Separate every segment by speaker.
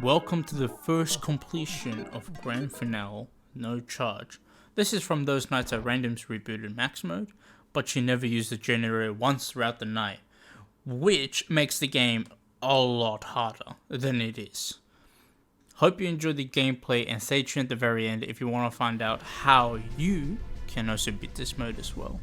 Speaker 1: Welcome to the first completion of Grand Finale, No Charge. This is from those nights at Random's rebooted max mode, but you never use the generator once throughout the night, which makes the game a lot harder than it is. Hope you enjoyed the gameplay and stay tuned at the very end if you want to find out how you can also beat this mode as well.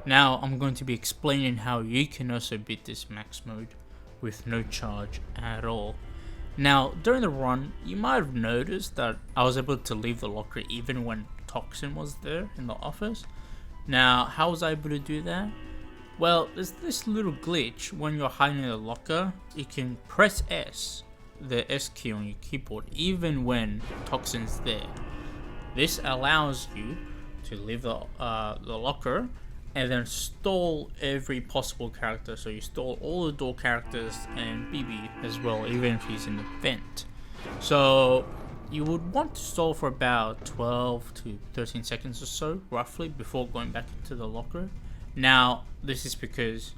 Speaker 1: Now I'm going to be explaining how you can also beat this max mode with no charge at all. Now during the run, you might have noticed that I was able to leave the locker even when Toxin was there in the office. Now how was I able to do that? Well, there's this little glitch when you're hiding in the locker. You can press S, the S key on your keyboard, even when Toxin's there. This allows you to leave the locker and then stall every possible character. So you stall all the door characters and BB as well, even if he's in the vent. So you would want to stall for about 12 to 13 seconds or so, roughly, before going back into the locker. Now, this is because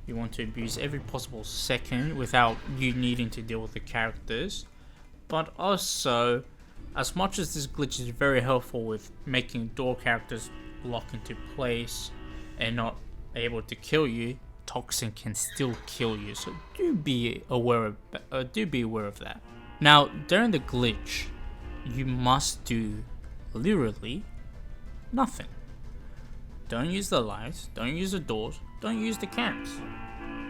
Speaker 1: you want to abuse every possible second without you needing to deal with the characters. But also, as much as this glitch is very helpful with making door characters lock into place and not able to kill you, Toxin can still kill you. So do be aware of that. Now, during the glitch, you must do literally nothing. Don't use the lights, don't use the doors, don't use the cams.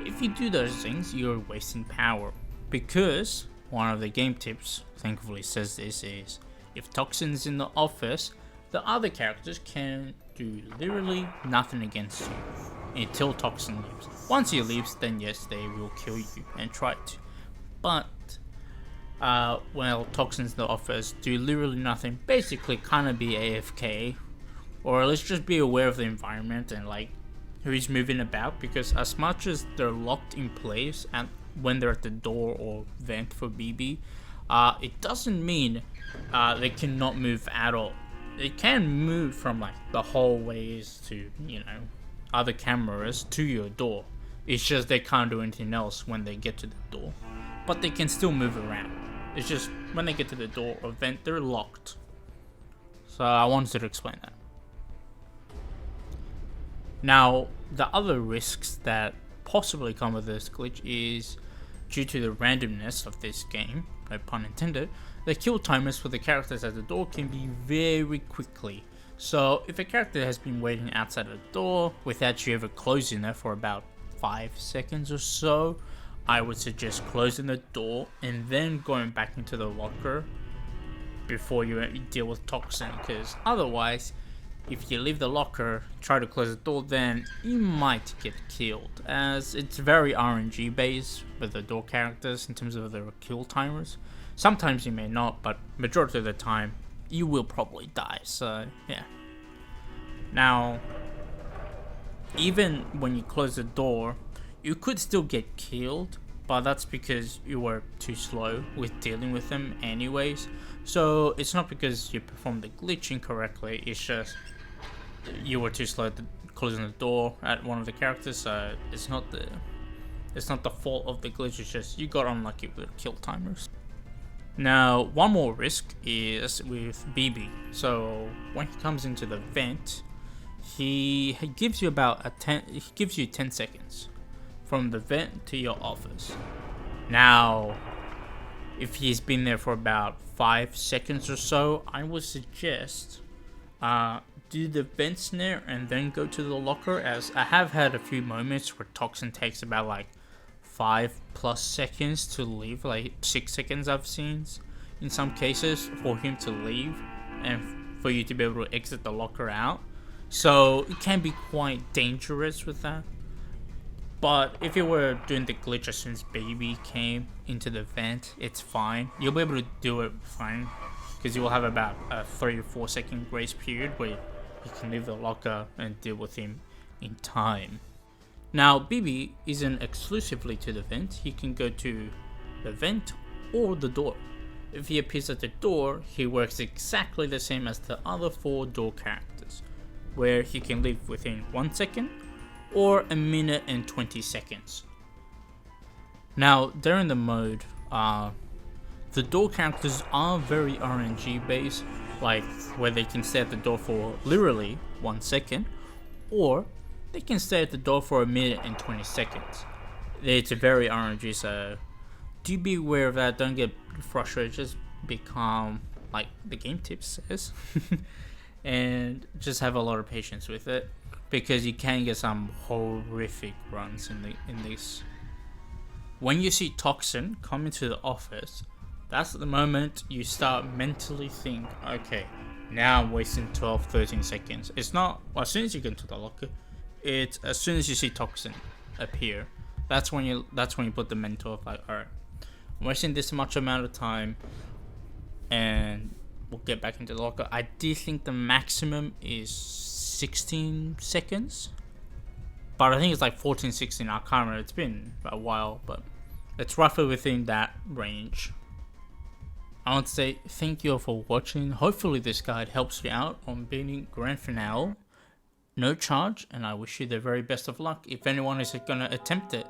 Speaker 1: If you do those things, you're wasting power. Because one of the game tips, thankfully, says this is, if Toxin's in the office, the other characters can do literally nothing against you until Toxin leaves. Once he leaves, then yes, they will kill you and try to. But well, Toxin's in the office, do literally nothing, basically kind of be AFK, or let's just be aware of the environment and like who's moving about, because as much as they're locked in place and when they're at the door or vent for BB, it doesn't mean they cannot move at all. They can move from like the hallways to, you know, other cameras to your door. It's just they can't do anything else when they get to the door, but they can still move around. It's just when they get to the door or vent, they're locked. So I wanted to explain that. Now, the other risks that possibly come with this glitch is due to the randomness of this game, no pun intended. The kill timers for the characters at the door can be very quickly. So if a character has been waiting outside the door without you ever closing it for about 5 seconds or so, I would suggest closing the door and then going back into the locker before you deal with Toxin, because otherwise, if you leave the locker, try to close the door, then you might get killed, as it's very RNG based with the door characters in terms of their kill timers. Sometimes you may not, but majority of the time, you will probably die, so yeah. Now, even when you close the door, you could still get killed, but that's because you were too slow with dealing with them anyways. So it's not because you performed the glitch incorrectly, it's just you were too slow at closing the door at one of the characters. So it's not the fault of the glitch, it's just you got unlucky with kill timers. Now, one more risk is with BB. So when he comes into the vent, he gives you about 10 seconds from the vent to your office. Now, if he's been there for about 5 seconds or so, I would suggest do the vent snare and then go to the locker, as I have had a few moments where Toxin takes about like 5+ seconds to leave, like 6 seconds I've seen in some cases for him to leave and for you to be able to exit the locker out. So it can be quite dangerous with that. But if you were doing the glitch as soon as BB came into the vent, it's fine. You'll be able to do it fine, because you will have about a 3 or 4 second grace period where you can leave the locker and deal with him in time. Now, BB isn't exclusively to the vent. He can go to the vent or the door. If he appears at the door, he works exactly the same as the other 4 door characters, where he can leave within 1 second or a minute and 20 seconds. Now, during the mode, the door characters are very RNG based, like where they can stay at the door for literally 1 second, or they can stay at the door for a minute and 20 seconds. It's very RNG, so do be aware of that. Don't get frustrated, just be calm, like the game tip says, and just have a lot of patience with it. because you can get some horrific runs in this. When you see Toxin come into the office, that's the moment you start mentally think, okay, now I'm wasting 12-13 seconds. It's not as soon as you get into the locker, it's as soon as you see Toxin appear. That's when you put the mental of like, alright, I'm wasting this much amount of time and we'll get back into the locker. I do think the maximum is 16 seconds, but I think it's like 14, 16. I can't remember. It's been a while, but it's roughly within that range. I want to say thank you all for watching. Hopefully this guide helps you out on beating Grand Finale. No charge, and I wish you the very best of luck if anyone is going to attempt it.